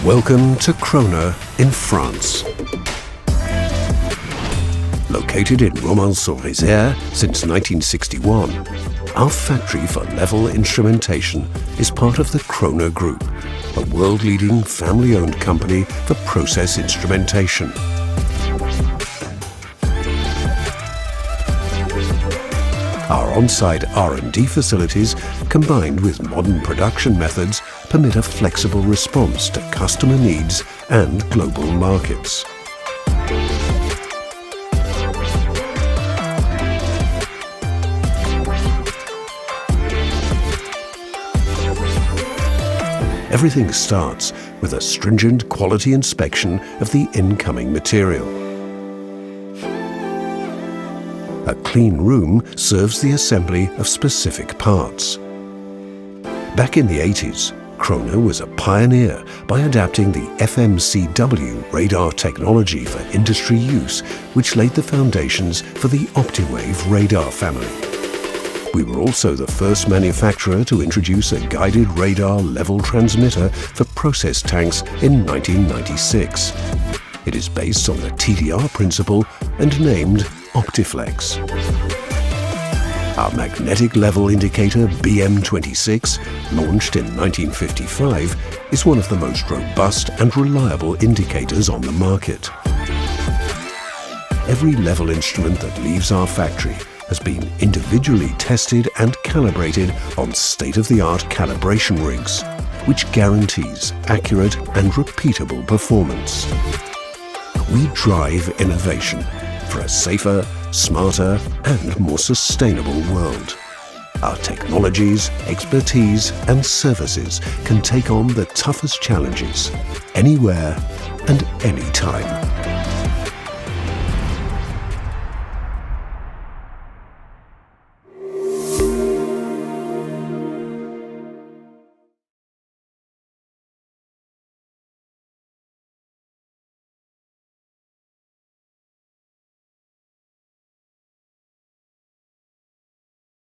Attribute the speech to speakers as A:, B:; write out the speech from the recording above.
A: Welcome to KROHNE in France. Located in Romans-sur-Isère since 1961, our factory for level instrumentation is part of the KROHNE Group, a world-leading family-owned company for process instrumentation. Our on-site R&D facilities, combined with modern production methods, permit a flexible response to customer needs and global markets. Everything starts with a stringent quality inspection of the incoming material. A clean room serves the assembly of specific parts. Back in the 80s, KROHNE was a pioneer by adapting the FMCW radar technology for industry use, which laid the foundations for the OPTIWAVE radar family. We were also the first manufacturer to introduce a guided radar level transmitter for process tanks in 1996. It is based on the TDR principle and named OPTIFLEX. Our magnetic level indicator BM26, launched in 1955, is one of the most robust and reliable indicators on the market. Every level instrument that leaves our factory has been individually tested and calibrated on state-of-the-art calibration rigs, which guarantees accurate and repeatable performance. We drive innovation for a safer, smarter and more sustainable world. Our technologies, expertise and services can take on the toughest challenges, anywhere and anytime.